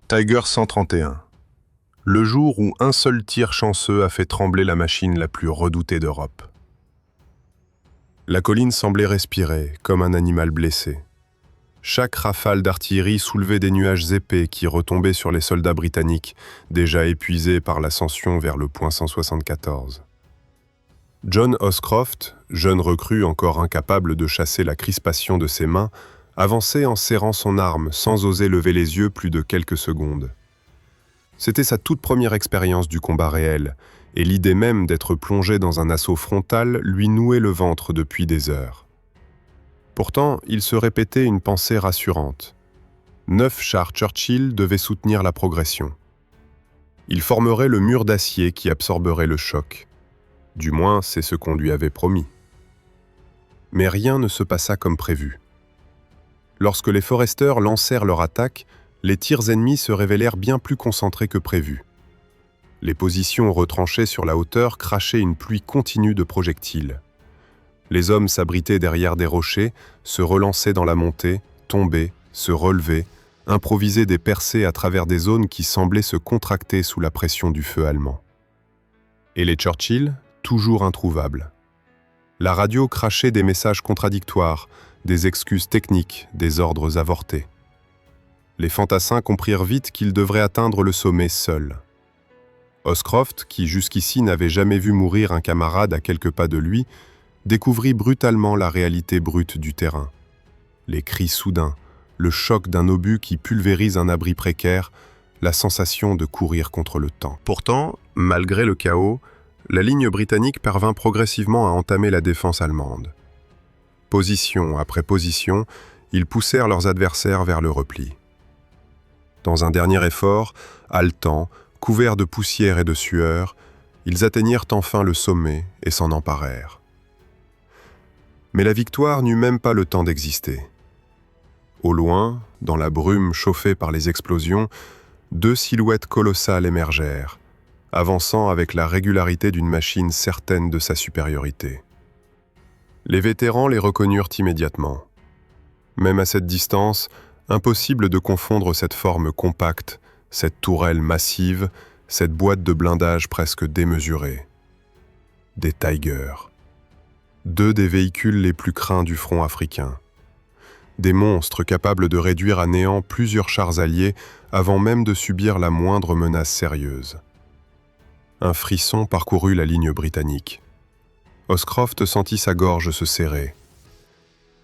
Tiger 131. Le jour où un seul tir chanceux a fait trembler la machine la plus redoutée d'Europe. La colline semblait respirer, comme un animal blessé. Chaque rafale d'artillerie soulevait des nuages épais qui retombaient sur les soldats britanniques, déjà épuisés par l'ascension vers le point 174. John Oscroft, jeune recrue encore incapable de chasser la crispation de ses mains, avançait en serrant son arme sans oser lever les yeux plus de quelques secondes. C'était sa toute première expérience du combat réel, et l'idée même d'être plongé dans un assaut frontal lui nouait le ventre depuis des heures. Pourtant, il se répétait une pensée rassurante. 9 chars Churchill devaient soutenir la progression. Ils formeraient le mur d'acier qui absorberait le choc. Du moins, c'est ce qu'on lui avait promis. Mais rien ne se passa comme prévu. Lorsque les Foresters lancèrent leur attaque, les tirs ennemis se révélèrent bien plus concentrés que prévu. Les positions retranchées sur la hauteur crachaient une pluie continue de projectiles. Les hommes s'abritaient derrière des rochers, se relançaient dans la montée, tombaient, se relevaient, improvisaient des percées à travers des zones qui semblaient se contracter sous la pression du feu allemand. Et les Churchill, toujours introuvables. La radio crachait des messages contradictoires, des excuses techniques, des ordres avortés. Les fantassins comprirent vite qu'ils devraient atteindre le sommet seuls. Oscroft, qui jusqu'ici n'avait jamais vu mourir un camarade à quelques pas de lui, découvrit brutalement la réalité brute du terrain. Les cris soudains, le choc d'un obus qui pulvérise un abri précaire, la sensation de courir contre le temps. Pourtant, malgré le chaos, la ligne britannique parvint progressivement à entamer la défense allemande. Position après position, ils poussèrent leurs adversaires vers le repli. Dans un dernier effort, haletants, couverts de poussière et de sueur, ils atteignirent enfin le sommet et s'en emparèrent. Mais la victoire n'eut même pas le temps d'exister. Au loin, dans la brume chauffée par les explosions, 2 silhouettes colossales émergèrent, avançant avec la régularité d'une machine certaine de sa supériorité. Les vétérans les reconnurent immédiatement. Même à cette distance, impossible de confondre cette forme compacte, cette tourelle massive, cette boîte de blindage presque démesurée. Des Tigers. 2 des véhicules les plus craints du front africain. Des monstres capables de réduire à néant plusieurs chars alliés avant même de subir la moindre menace sérieuse. Un frisson parcourut la ligne britannique. Oscroft sentit sa gorge se serrer.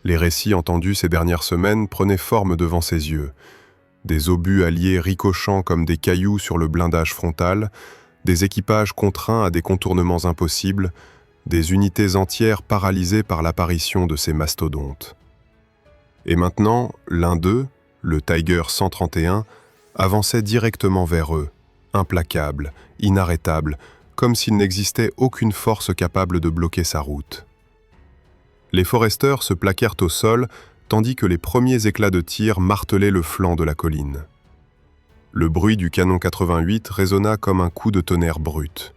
Les récits entendus ces dernières semaines prenaient forme devant ses yeux. Des obus alliés ricochant comme des cailloux sur le blindage frontal, des équipages contraints à des contournements impossibles, des unités entières paralysées par l'apparition de ces mastodontes. Et maintenant, l'un d'eux, le Tiger 131, avançait directement vers eux, implacable, inarrêtable, comme s'il n'existait aucune force capable de bloquer sa route. Les Foresters se plaquèrent au sol, tandis que les premiers éclats de tir martelaient le flanc de la colline. Le bruit du canon 88 résonna comme un coup de tonnerre brut.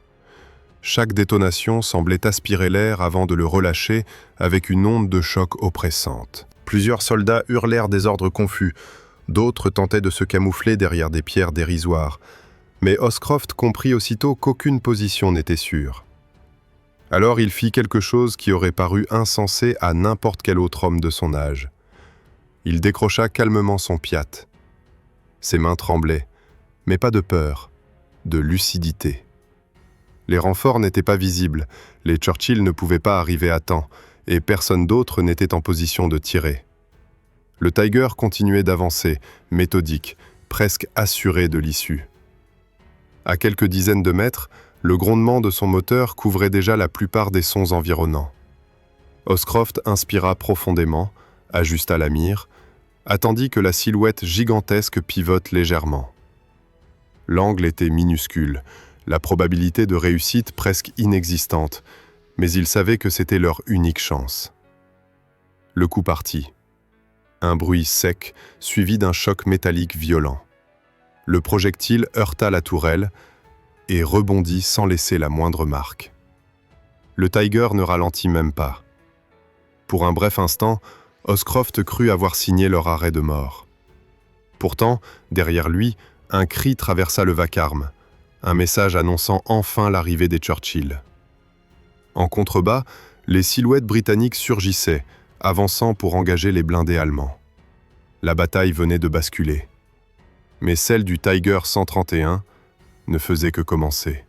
Chaque détonation semblait aspirer l'air avant de le relâcher avec une onde de choc oppressante. Plusieurs soldats hurlèrent des ordres confus, d'autres tentaient de se camoufler derrière des pierres dérisoires. Mais Oscroft comprit aussitôt qu'aucune position n'était sûre. Alors il fit quelque chose qui aurait paru insensé à n'importe quel autre homme de son âge. Il décrocha calmement son piat. Ses mains tremblaient, mais pas de peur, de lucidité. Les renforts n'étaient pas visibles, les Churchill ne pouvaient pas arriver à temps, et personne d'autre n'était en position de tirer. Le Tiger continuait d'avancer, méthodique, presque assuré de l'issue. À quelques dizaines de mètres, le grondement de son moteur couvrait déjà la plupart des sons environnants. Oscroft inspira profondément, ajusta la mire, attendit que la silhouette gigantesque pivote légèrement. L'angle était minuscule, la probabilité de réussite presque inexistante, mais il savait que c'était leur unique chance. Le coup partit. Un bruit sec, suivi d'un choc métallique violent. Le projectile heurta la tourelle et rebondit sans laisser la moindre marque. Le Tiger ne ralentit même pas. Pour un bref instant, Oscroft crut avoir signé leur arrêt de mort. Pourtant, derrière lui, Un cri traversa le vacarme, un message annonçant enfin l'arrivée des Churchill. En contrebas, les silhouettes britanniques surgissaient, avançant pour engager les blindés allemands. La bataille venait de basculer. Mais celle du Tiger 131 ne faisait que commencer.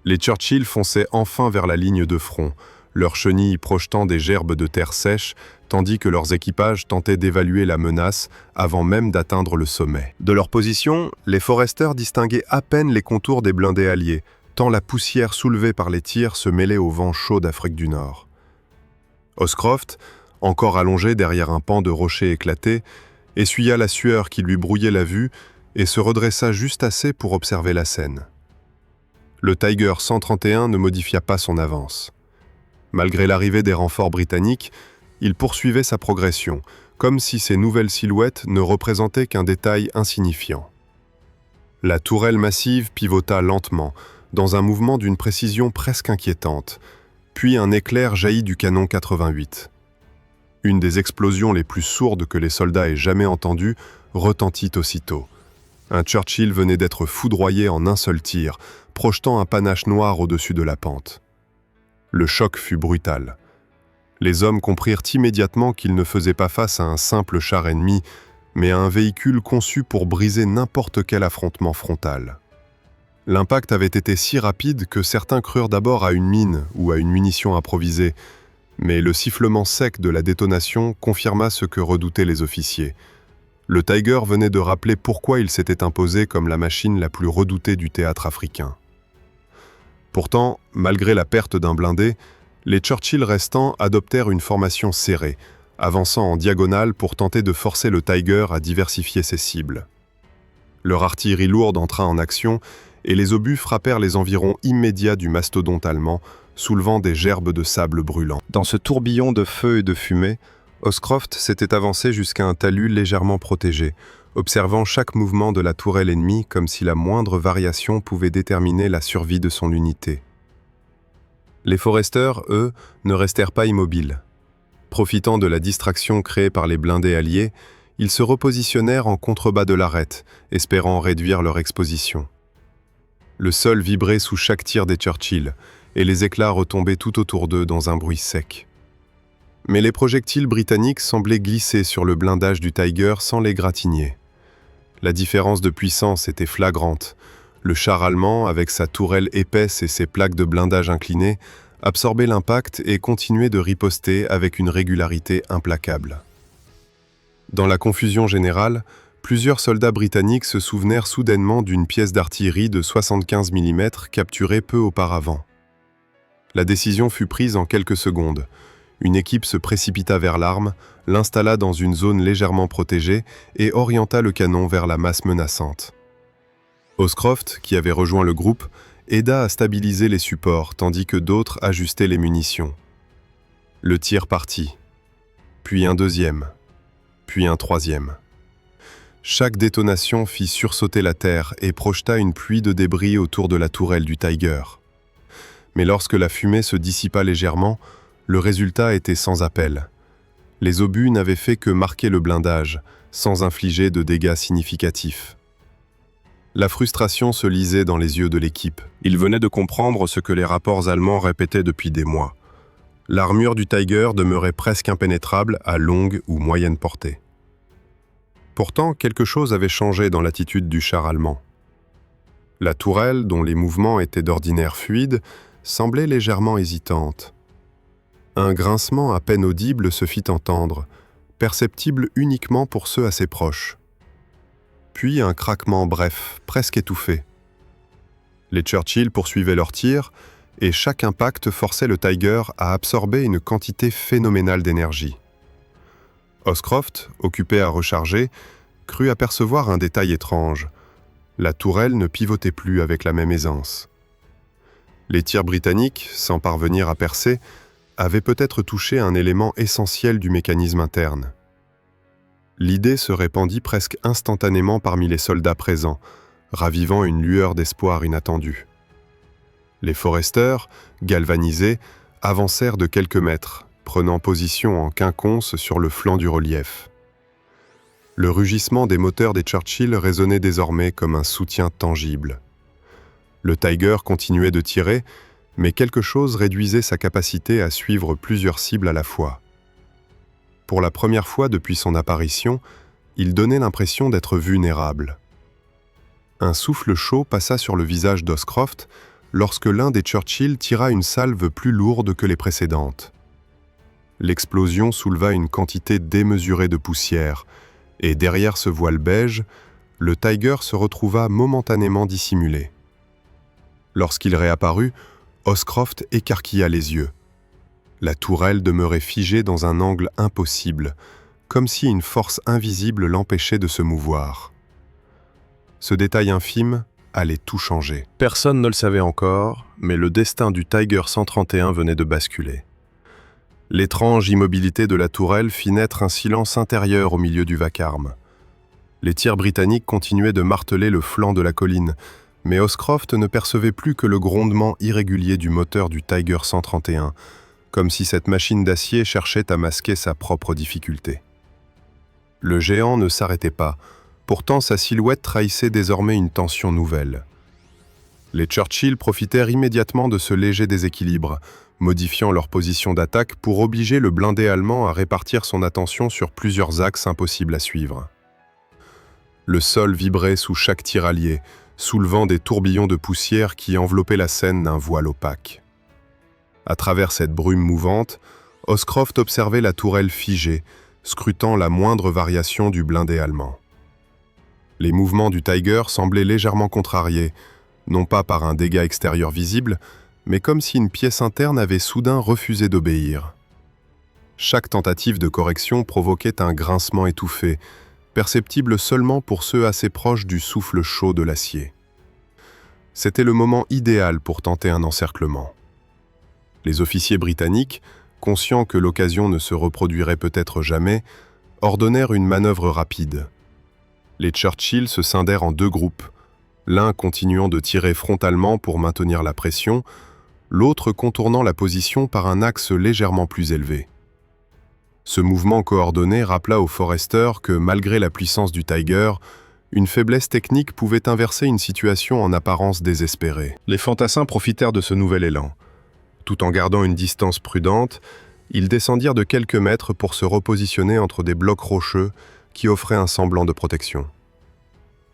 Les Churchill fonçaient enfin vers la ligne de front, leurs chenilles projetant des gerbes de terre sèche, tandis que leurs équipages tentaient d'évaluer la menace avant même d'atteindre le sommet. De leur position, les Foresters distinguaient à peine les contours des blindés alliés, tant la poussière soulevée par les tirs se mêlait au vent chaud d'Afrique du Nord. Oscroft, encore allongé derrière un pan de rochers éclatés, essuya la sueur qui lui brouillait la vue et se redressa juste assez pour observer la scène. Le Tiger 131 ne modifia pas son avance. Malgré l'arrivée des renforts britanniques, il poursuivait sa progression, comme si ces nouvelles silhouettes ne représentaient qu'un détail insignifiant. La tourelle massive pivota lentement, dans un mouvement d'une précision presque inquiétante, puis un éclair jaillit du canon 88. Une des explosions les plus sourdes que les soldats aient jamais entendues retentit aussitôt. Un Churchill venait d'être foudroyé en un seul tir, projetant un panache noir au-dessus de la pente. Le choc fut brutal. Les hommes comprirent immédiatement qu'ils ne faisaient pas face à un simple char ennemi, mais à un véhicule conçu pour briser n'importe quel affrontement frontal. L'impact avait été si rapide que certains crurent d'abord à une mine ou à une munition improvisée, mais le sifflement sec de la détonation confirma ce que redoutaient les officiers. Le Tiger venait de rappeler pourquoi il s'était imposé comme la machine la plus redoutée du théâtre africain. Pourtant, malgré la perte d'un blindé, les Churchill restants adoptèrent une formation serrée, avançant en diagonale pour tenter de forcer le Tiger à diversifier ses cibles. Leur artillerie lourde entra en action et les obus frappèrent les environs immédiats du mastodonte allemand, soulevant des gerbes de sable brûlant. Dans ce tourbillon de feu et de fumée, Oscroft s'était avancé jusqu'à un talus légèrement protégé, observant chaque mouvement de la tourelle ennemie comme si la moindre variation pouvait déterminer la survie de son unité. Les Foresters, eux, ne restèrent pas immobiles. Profitant de la distraction créée par les blindés alliés, ils se repositionnèrent en contrebas de l'arête, espérant réduire leur exposition. Le sol vibrait sous chaque tir des Churchill, et les éclats retombaient tout autour d'eux dans un bruit sec. Mais les projectiles britanniques semblaient glisser sur le blindage du Tiger sans l'égratigner. La différence de puissance était flagrante. Le char allemand, avec sa tourelle épaisse et ses plaques de blindage inclinées, absorbait l'impact et continuait de riposter avec une régularité implacable. Dans la confusion générale, plusieurs soldats britanniques se souvenèrent soudainement d'une pièce d'artillerie de 75 mm capturée peu auparavant. La décision fut prise en quelques secondes. Une équipe se précipita vers l'arme, l'installa dans une zone légèrement protégée et orienta le canon vers la masse menaçante. Oscroft, qui avait rejoint le groupe, aida à stabiliser les supports tandis que d'autres ajustaient les munitions. Le tir partit, puis un deuxième, puis un troisième. Chaque détonation fit sursauter la terre et projeta une pluie de débris autour de la tourelle du Tiger. Mais lorsque la fumée se dissipa légèrement, le résultat était sans appel. Les obus n'avaient fait que marquer le blindage, sans infliger de dégâts significatifs. La frustration se lisait dans les yeux de l'équipe. Ils venaient de comprendre ce que les rapports allemands répétaient depuis des mois. L'armure du Tiger demeurait presque impénétrable à longue ou moyenne portée. Pourtant, quelque chose avait changé dans l'attitude du char allemand. La tourelle, dont les mouvements étaient d'ordinaire fluides, semblait légèrement hésitante. Un grincement à peine audible se fit entendre, perceptible uniquement pour ceux assez proches. Puis un craquement bref, presque étouffé. Les Churchill poursuivaient leur tir, et chaque impact forçait le Tiger à absorber une quantité phénoménale d'énergie. Oscroft, occupé à recharger, crut apercevoir un détail étrange. La tourelle ne pivotait plus avec la même aisance. Les tirs britanniques, sans parvenir à percer, avaient peut-être touché un élément essentiel du mécanisme interne. L'idée se répandit presque instantanément parmi les soldats présents, ravivant une lueur d'espoir inattendue. Les Foresters, galvanisés, avancèrent de quelques mètres, prenant position en quinconce sur le flanc du relief. Le rugissement des moteurs des Churchill résonnait désormais comme un soutien tangible. Le Tiger continuait de tirer, mais quelque chose réduisait sa capacité à suivre plusieurs cibles à la fois. Pour la première fois depuis son apparition, il donnait l'impression d'être vulnérable. Un souffle chaud passa sur le visage d'Oscroft lorsque l'un des Churchill tira une salve plus lourde que les précédentes. L'explosion souleva une quantité démesurée de poussière, et derrière ce voile beige, le Tiger se retrouva momentanément dissimulé. Lorsqu'il réapparut, Oscroft écarquilla les yeux. La tourelle demeurait figée dans un angle impossible, comme si une force invisible l'empêchait de se mouvoir. Ce détail infime allait tout changer. Personne ne le savait encore, mais le destin du Tiger 131 venait de basculer. L'étrange immobilité de la tourelle fit naître un silence intérieur au milieu du vacarme. Les tirs britanniques continuaient de marteler le flanc de la colline, mais Oscroft ne percevait plus que le grondement irrégulier du moteur du Tiger 131, comme si cette machine d'acier cherchait à masquer sa propre difficulté. Le géant ne s'arrêtait pas, pourtant sa silhouette trahissait désormais une tension nouvelle. Les Churchill profitèrent immédiatement de ce léger déséquilibre, modifiant leur position d'attaque pour obliger le blindé allemand à répartir son attention sur plusieurs axes impossibles à suivre. Le sol vibrait sous chaque tir allié, soulevant des tourbillons de poussière qui enveloppaient la scène d'un voile opaque. À travers cette brume mouvante, Oscroft observait la tourelle figée, scrutant la moindre variation du blindé allemand. Les mouvements du Tiger semblaient légèrement contrariés, non pas par un dégât extérieur visible, mais comme si une pièce interne avait soudain refusé d'obéir. Chaque tentative de correction provoquait un grincement étouffé, perceptible seulement pour ceux assez proches du souffle chaud de l'acier. C'était le moment idéal pour tenter un encerclement. Les officiers britanniques, conscients que l'occasion ne se reproduirait peut-être jamais, ordonnèrent une manœuvre rapide. Les Churchill se scindèrent en deux groupes, l'un continuant de tirer frontalement pour maintenir la pression, l'autre contournant la position par un axe légèrement plus élevé. Ce mouvement coordonné rappela aux Forrester que, malgré la puissance du Tiger, une faiblesse technique pouvait inverser une situation en apparence désespérée. Les fantassins profitèrent de ce nouvel élan. Tout en gardant une distance prudente, ils descendirent de quelques mètres pour se repositionner entre des blocs rocheux qui offraient un semblant de protection.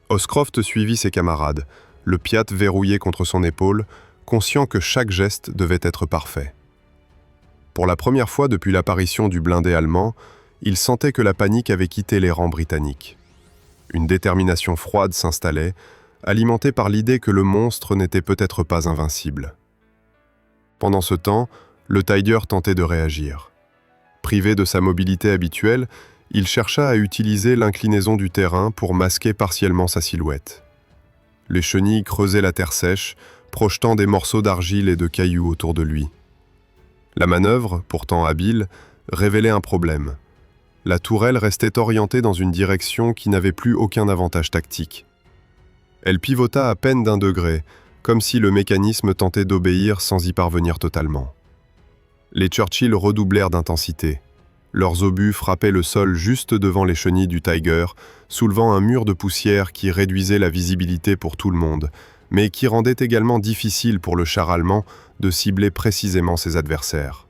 Oscroft suivit ses camarades, le piat verrouillé contre son épaule, conscient que chaque geste devait être parfait. Pour la première fois depuis l'apparition du blindé allemand, il sentait que la panique avait quitté les rangs britanniques. Une détermination froide s'installait, alimentée par l'idée que le monstre n'était peut-être pas invincible. Pendant ce temps, le Tiger tentait de réagir. Privé de sa mobilité habituelle, il chercha à utiliser l'inclinaison du terrain pour masquer partiellement sa silhouette. Les chenilles creusaient la terre sèche, projetant des morceaux d'argile et de cailloux autour de lui. La manœuvre, pourtant habile, révélait un problème. La tourelle restait orientée dans une direction qui n'avait plus aucun avantage tactique. Elle pivota à peine d'1 degré, comme si le mécanisme tentait d'obéir sans y parvenir totalement. Les Churchill redoublèrent d'intensité. Leurs obus frappaient le sol juste devant les chenilles du Tiger, soulevant un mur de poussière qui réduisait la visibilité pour tout le monde, mais qui rendait également difficile pour le char allemand de cibler précisément ses adversaires.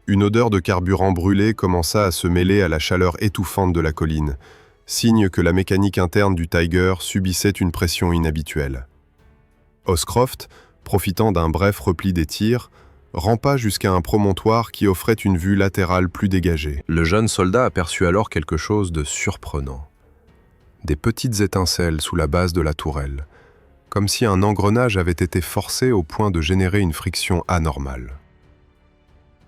Une odeur de carburant brûlé commença à se mêler à la chaleur étouffante de la colline, signe que la mécanique interne du Tiger subissait une pression inhabituelle. Oscroft, profitant d'un bref repli des tirs, rampa jusqu'à un promontoire qui offrait une vue latérale plus dégagée. Le jeune soldat aperçut alors quelque chose de surprenant. Des petites étincelles sous la base de la tourelle, comme si un engrenage avait été forcé au point de générer une friction anormale.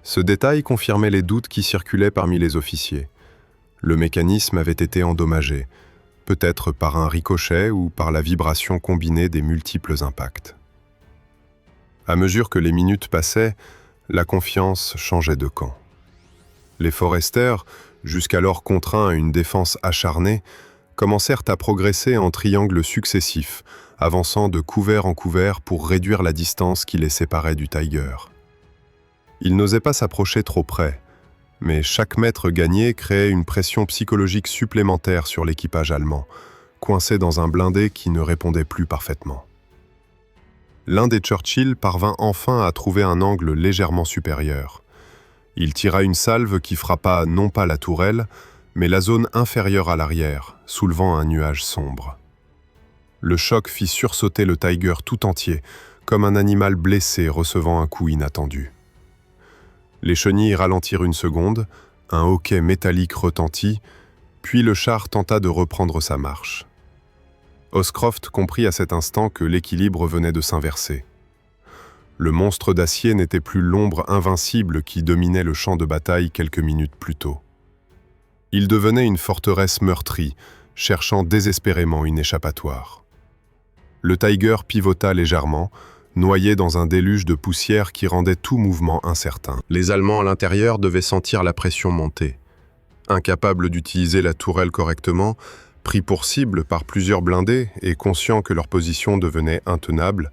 Ce détail confirmait les doutes qui circulaient parmi les officiers. Le mécanisme avait été endommagé, peut-être par un ricochet ou par la vibration combinée des multiples impacts. À mesure que les minutes passaient, la confiance changeait de camp. Les Forrester, jusqu'alors contraints à une défense acharnée, commencèrent à progresser en triangles successifs, avançant de couvert en couvert pour réduire la distance qui les séparait du Tiger. Ils n'osaient pas s'approcher trop près. Mais chaque mètre gagné créait une pression psychologique supplémentaire sur l'équipage allemand, coincé dans un blindé qui ne répondait plus parfaitement. L'un des Churchill parvint enfin à trouver un angle légèrement supérieur. Il tira une salve qui frappa non pas la tourelle, mais la zone inférieure à l'arrière, soulevant un nuage sombre. Le choc fit sursauter le Tiger tout entier, comme un animal blessé recevant un coup inattendu. Les chenilles ralentirent une seconde, un hoquet métallique retentit, puis le char tenta de reprendre sa marche. Hoscroft comprit à cet instant que l'équilibre venait de s'inverser. Le monstre d'acier n'était plus l'ombre invincible qui dominait le champ de bataille quelques minutes plus tôt. Il devenait une forteresse meurtrie, cherchant désespérément une échappatoire. Le Tiger pivota légèrement, noyé dans un déluge de poussière qui rendait tout mouvement incertain. Les Allemands à l'intérieur devaient sentir la pression monter. Incapables d'utiliser la tourelle correctement, pris pour cible par plusieurs blindés et conscients que leur position devenait intenable,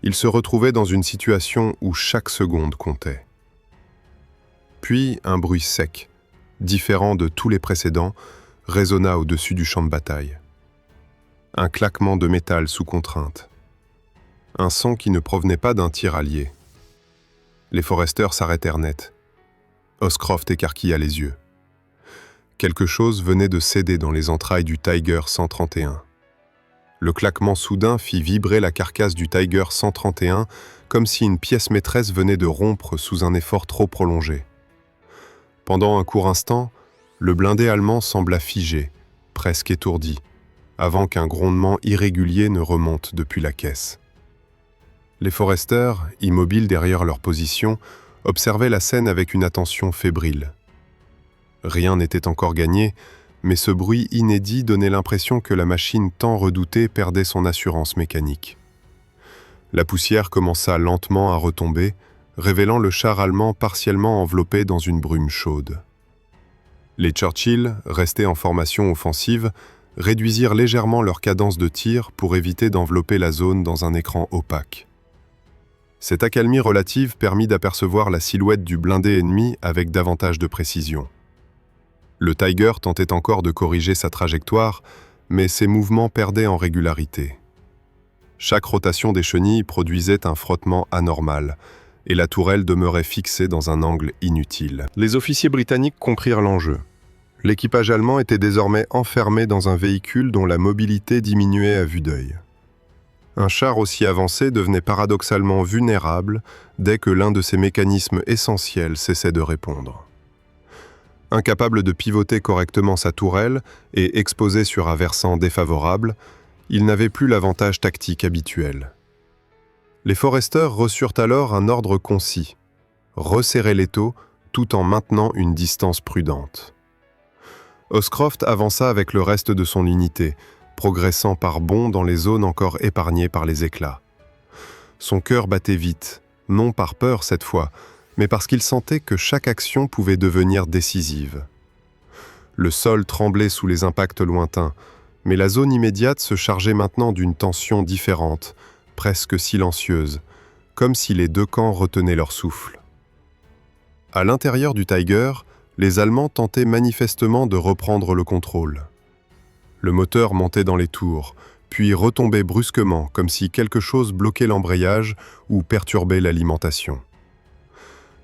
ils se retrouvaient dans une situation où chaque seconde comptait. Puis un bruit sec, différent de tous les précédents, résonna au-dessus du champ de bataille. Un claquement de métal sous contrainte. Un son qui ne provenait pas d'un tir allié. Les Foresters s'arrêtèrent net. Hoscroft écarquilla les yeux. Quelque chose venait de céder dans les entrailles du Tiger 131. Le claquement soudain fit vibrer la carcasse du Tiger 131 comme si une pièce maîtresse venait de rompre sous un effort trop prolongé. Pendant un court instant, le blindé allemand sembla figé, presque étourdi, avant qu'un grondement irrégulier ne remonte depuis la caisse. Les Foresters, immobiles derrière leur position, observaient la scène avec une attention fébrile. Rien n'était encore gagné, mais ce bruit inédit donnait l'impression que la machine tant redoutée perdait son assurance mécanique. La poussière commença lentement à retomber, révélant le char allemand partiellement enveloppé dans une brume chaude. Les Churchill, restés en formation offensive, réduisirent légèrement leur cadence de tir pour éviter d'envelopper la zone dans un écran opaque. Cette accalmie relative permit d'apercevoir la silhouette du blindé ennemi avec davantage de précision. Le Tiger tentait encore de corriger sa trajectoire, mais ses mouvements perdaient en régularité. Chaque rotation des chenilles produisait un frottement anormal, et la tourelle demeurait fixée dans un angle inutile. Les officiers britanniques comprirent l'enjeu. L'équipage allemand était désormais enfermé dans un véhicule dont la mobilité diminuait à vue d'œil. Un char aussi avancé devenait paradoxalement vulnérable dès que l'un de ses mécanismes essentiels cessait de répondre. Incapable de pivoter correctement sa tourelle et exposé sur un versant défavorable, il n'avait plus l'avantage tactique habituel. Les Foresters reçurent alors un ordre concis, resserrer l'étau tout en maintenant une distance prudente. Hoscroft avança avec le reste de son unité, progressant par bonds dans les zones encore épargnées par les éclats. Son cœur battait vite, non par peur cette fois, mais parce qu'il sentait que chaque action pouvait devenir décisive. Le sol tremblait sous les impacts lointains, mais la zone immédiate se chargeait maintenant d'une tension différente, presque silencieuse, comme si les deux camps retenaient leur souffle. À l'intérieur du Tiger, les Allemands tentaient manifestement de reprendre le contrôle. Le moteur montait dans les tours, puis retombait brusquement, comme si quelque chose bloquait l'embrayage ou perturbait l'alimentation.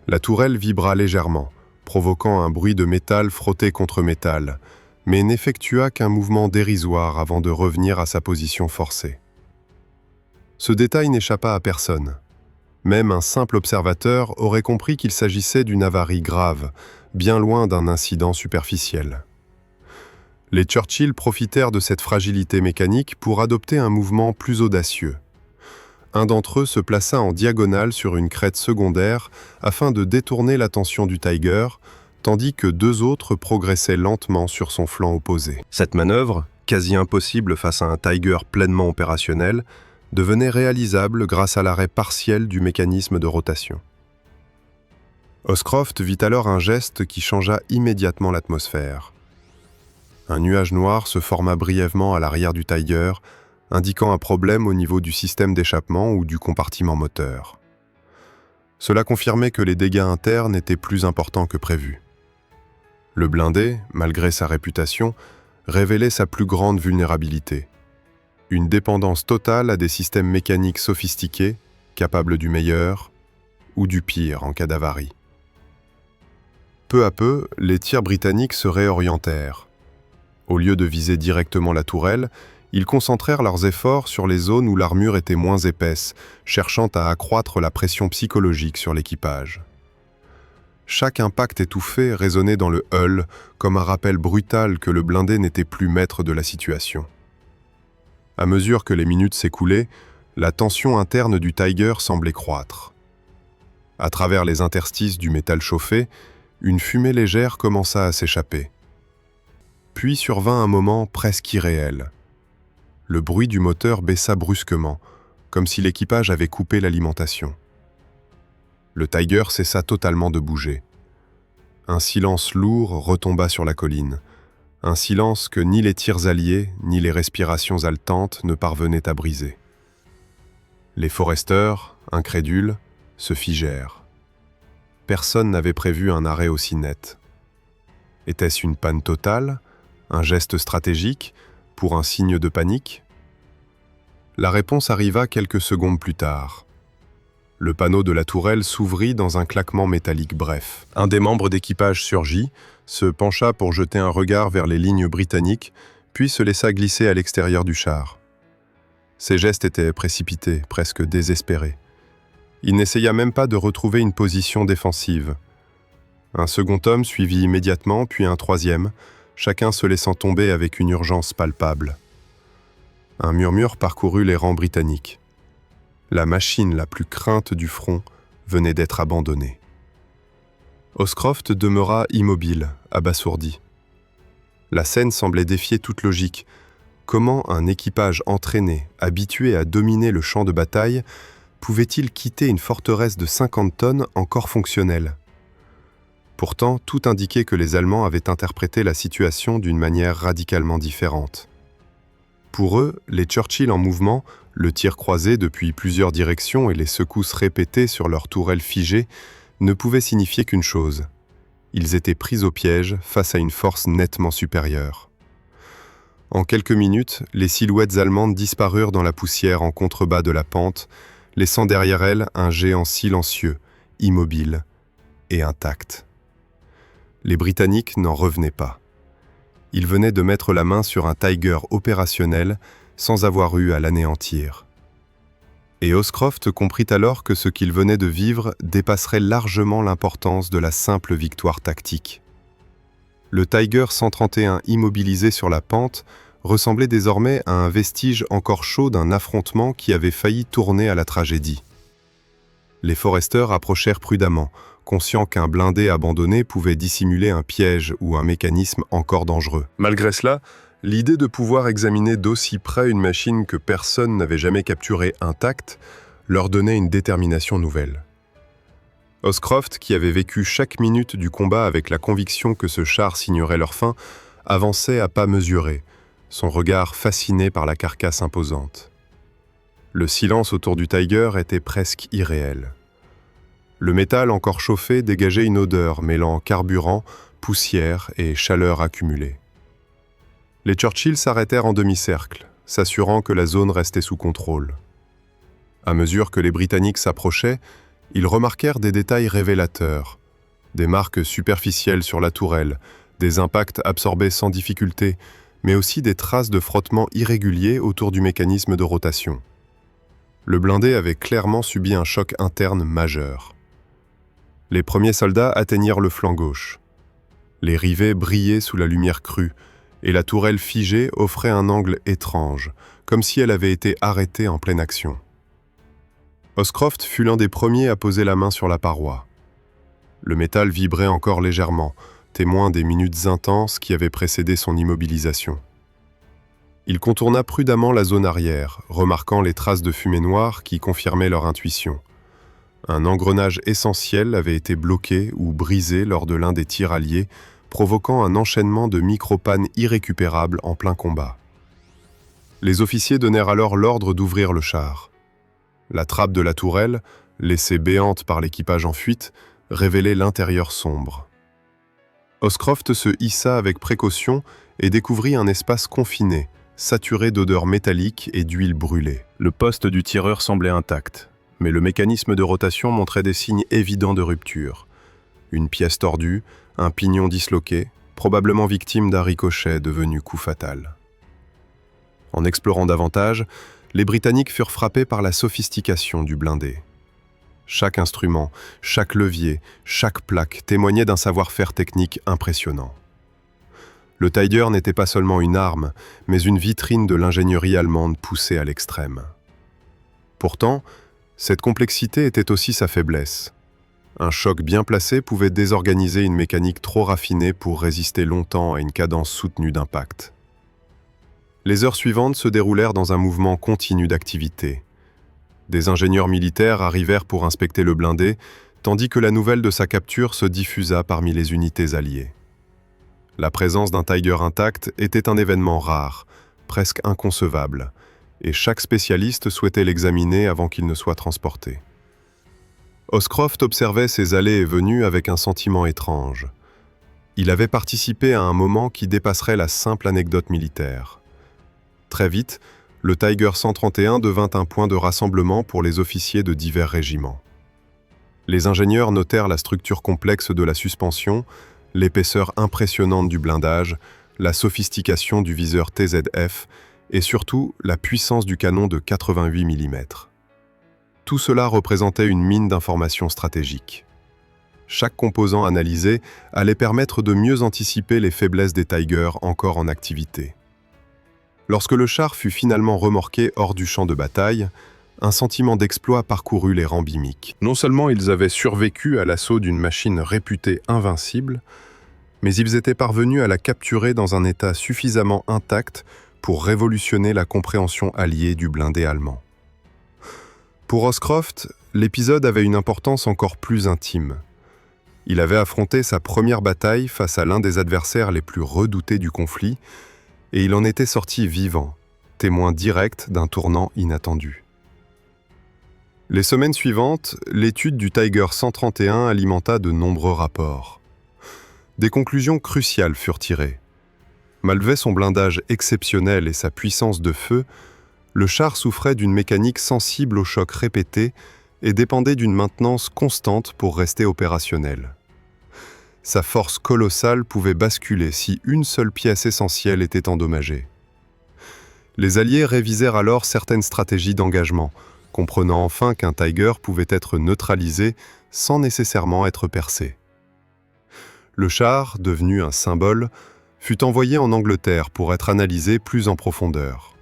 La tourelle vibra légèrement, provoquant un bruit de métal frotté contre métal, mais n'effectua qu'un mouvement dérisoire avant de revenir à sa position forcée. Ce détail n'échappa à personne. Même un simple observateur aurait compris qu'il s'agissait d'une avarie grave, bien loin d'un incident superficiel. Les Churchill profitèrent de cette fragilité mécanique pour adopter un mouvement plus audacieux. Un d'entre eux se plaça en diagonale sur une crête secondaire afin de détourner l'attention du Tiger, tandis que deux autres progressaient lentement sur son flanc opposé. Cette manœuvre, quasi impossible face à un Tiger pleinement opérationnel, devenait réalisable grâce à l'arrêt partiel du mécanisme de rotation. Hoscroft vit alors un geste qui changea immédiatement l'atmosphère. Un nuage noir se forma brièvement à l'arrière du Tiger, indiquant un problème au niveau du système d'échappement ou du compartiment moteur. Cela confirmait que les dégâts internes étaient plus importants que prévu. Le blindé, malgré sa réputation, révélait sa plus grande vulnérabilité. Une dépendance totale à des systèmes mécaniques sophistiqués, capables du meilleur ou du pire en cas d'avarie. Peu à peu, les tirs britanniques se réorientèrent. Au lieu de viser directement la tourelle, ils concentrèrent leurs efforts sur les zones où l'armure était moins épaisse, cherchant à accroître la pression psychologique sur l'équipage. Chaque impact étouffé résonnait dans le hull comme un rappel brutal que le blindé n'était plus maître de la situation. À mesure que les minutes s'écoulaient, la tension interne du Tiger semblait croître. À travers les interstices du métal chauffé, une fumée légère commença à s'échapper. Puis survint un moment presque irréel. Le bruit du moteur baissa brusquement, comme si l'équipage avait coupé l'alimentation. Le Tiger cessa totalement de bouger. Un silence lourd retomba sur la colline, un silence que ni les tirs alliés, ni les respirations haletantes ne parvenaient à briser. Les foresteurs, incrédules, se figèrent. Personne n'avait prévu un arrêt aussi net. Était-ce une panne totale, un geste stratégique, pour un signe de panique? La réponse arriva quelques secondes plus tard. Le panneau de la tourelle s'ouvrit dans un claquement métallique bref. Un des membres d'équipage surgit, se pencha pour jeter un regard vers les lignes britanniques, puis se laissa glisser à l'extérieur du char. Ses gestes étaient précipités, presque désespérés. Il n'essaya même pas de retrouver une position défensive. Un second homme suivit immédiatement, puis un troisième, chacun se laissant tomber avec une urgence palpable. Un murmure parcourut les rangs britanniques. La machine la plus crainte du front venait d'être abandonnée. Oscroft demeura immobile, abasourdi. La scène semblait défier toute logique. Comment un équipage entraîné, habitué à dominer le champ de bataille, pouvait-il quitter une forteresse de 50 tonnes encore fonctionnelle? Pourtant, tout indiquait que les Allemands avaient interprété la situation d'une manière radicalement différente. Pour eux, les Churchill en mouvement, le tir croisé depuis plusieurs directions et les secousses répétées sur leurs tourelles figées ne pouvaient signifier qu'une chose. Ils étaient pris au piège face à une force nettement supérieure. En quelques minutes, les silhouettes allemandes disparurent dans la poussière en contrebas de la pente, laissant derrière elles un géant silencieux, immobile et intact. Les Britanniques n'en revenaient pas. Ils venaient de mettre la main sur un Tiger opérationnel sans avoir eu à l'anéantir. Et Oscroft comprit alors que ce qu'il venait de vivre dépasserait largement l'importance de la simple victoire tactique. Le Tiger 131 immobilisé sur la pente ressemblait désormais à un vestige encore chaud d'un affrontement qui avait failli tourner à la tragédie. Les foresteurs approchèrent prudemment, conscients qu'un blindé abandonné pouvait dissimuler un piège ou un mécanisme encore dangereux. Malgré cela, l'idée de pouvoir examiner d'aussi près une machine que personne n'avait jamais capturée intacte leur donnait une détermination nouvelle. Oscroft, qui avait vécu chaque minute du combat avec la conviction que ce char signerait leur fin, avançait à pas mesurés, son regard fasciné par la carcasse imposante. Le silence autour du Tiger était presque irréel. Le métal encore chauffé dégageait une odeur mêlant carburant, poussière et chaleur accumulée. Les Churchill s'arrêtèrent en demi-cercle, s'assurant que la zone restait sous contrôle. À mesure que les Britanniques s'approchaient, ils remarquèrent des détails révélateurs, des marques superficielles sur la tourelle, des impacts absorbés sans difficulté, mais aussi des traces de frottement irréguliers autour du mécanisme de rotation. Le blindé avait clairement subi un choc interne majeur. Les premiers soldats atteignirent le flanc gauche. Les rivets brillaient sous la lumière crue, et la tourelle figée offrait un angle étrange, comme si elle avait été arrêtée en pleine action. Oscroft fut l'un des premiers à poser la main sur la paroi. Le métal vibrait encore légèrement, témoin des minutes intenses qui avaient précédé son immobilisation. Il contourna prudemment la zone arrière, remarquant les traces de fumée noire qui confirmaient leur intuition. Un engrenage essentiel avait été bloqué ou brisé lors de l'un des tirs alliés, provoquant un enchaînement de micro-pannes irrécupérables en plein combat. Les officiers donnèrent alors l'ordre d'ouvrir le char. La trappe de la tourelle, laissée béante par l'équipage en fuite, révélait l'intérieur sombre. Oscroft se hissa avec précaution et découvrit un espace confiné, saturé d'odeurs métalliques et d'huile brûlée. Le poste du tireur semblait intact, mais le mécanisme de rotation montrait des signes évidents de rupture. Une pièce tordue, un pignon disloqué, probablement victime d'un ricochet devenu coup fatal. En explorant davantage, les Britanniques furent frappés par la sophistication du blindé. Chaque instrument, chaque levier, chaque plaque témoignait d'un savoir-faire technique impressionnant. Le Tiger n'était pas seulement une arme, mais une vitrine de l'ingénierie allemande poussée à l'extrême. Pourtant, cette complexité était aussi sa faiblesse. Un choc bien placé pouvait désorganiser une mécanique trop raffinée pour résister longtemps à une cadence soutenue d'impact. Les heures suivantes se déroulèrent dans un mouvement continu d'activité. Des ingénieurs militaires arrivèrent pour inspecter le blindé, tandis que la nouvelle de sa capture se diffusa parmi les unités alliées. La présence d'un Tiger intact était un événement rare, presque inconcevable, et chaque spécialiste souhaitait l'examiner avant qu'il ne soit transporté. Oscroft observait ses allées et venues avec un sentiment étrange. Il avait participé à un moment qui dépasserait la simple anecdote militaire. Très vite, le Tiger 131 devint un point de rassemblement pour les officiers de divers régiments. Les ingénieurs notèrent la structure complexe de la suspension, l'épaisseur impressionnante du blindage, la sophistication du viseur TZF et surtout la puissance du canon de 88 mm. Tout cela représentait une mine d'informations stratégiques. Chaque composant analysé allait permettre de mieux anticiper les faiblesses des Tigers encore en activité. Lorsque le char fut finalement remorqué hors du champ de bataille, un sentiment d'exploit parcourut les rangs bimiques. Non seulement ils avaient survécu à l'assaut d'une machine réputée invincible, mais ils étaient parvenus à la capturer dans un état suffisamment intact pour révolutionner la compréhension alliée du blindé allemand. Pour Oscroft, l'épisode avait une importance encore plus intime. Il avait affronté sa première bataille face à l'un des adversaires les plus redoutés du conflit, et il en était sorti vivant, témoin direct d'un tournant inattendu. Les semaines suivantes, l'étude du Tiger 131 alimenta de nombreux rapports. Des conclusions cruciales furent tirées. Malgré son blindage exceptionnel et sa puissance de feu, le char souffrait d'une mécanique sensible aux chocs répétés et dépendait d'une maintenance constante pour rester opérationnel. Sa force colossale pouvait basculer si une seule pièce essentielle était endommagée. Les Alliés révisèrent alors certaines stratégies d'engagement, comprenant enfin qu'un Tiger pouvait être neutralisé sans nécessairement être percé. Le char, devenu un symbole, fut envoyé en Angleterre pour être analysé plus en profondeur.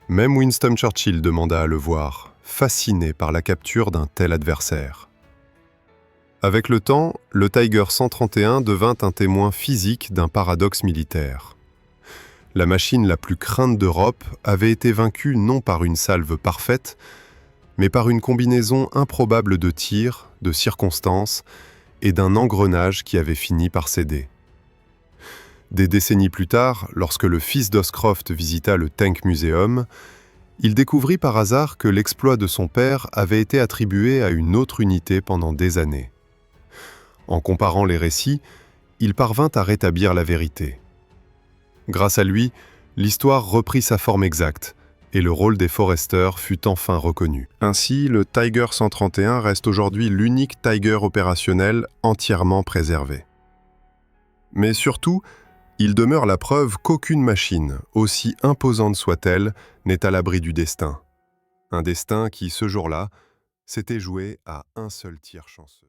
Même Winston Churchill demanda à le voir, fasciné par la capture d'un tel adversaire. Avec le temps, le Tiger 131 devint un témoin physique d'un paradoxe militaire. La machine la plus crainte d'Europe avait été vaincue non par une salve parfaite, mais par une combinaison improbable de tirs, de circonstances et d'un engrenage qui avait fini par céder. Des décennies plus tard, lorsque le fils d'Oscroft visita le Tank Museum, il découvrit par hasard que l'exploit de son père avait été attribué à une autre unité pendant des années. En comparant les récits, il parvint à rétablir la vérité. Grâce à lui, l'histoire reprit sa forme exacte et le rôle des Forrester fut enfin reconnu. Ainsi, le Tiger 131 reste aujourd'hui l'unique Tiger opérationnel entièrement préservé. Mais surtout, il demeure la preuve qu'aucune machine, aussi imposante soit-elle, n'est à l'abri du destin. Un destin qui, ce jour-là, s'était joué à un seul tir chanceux.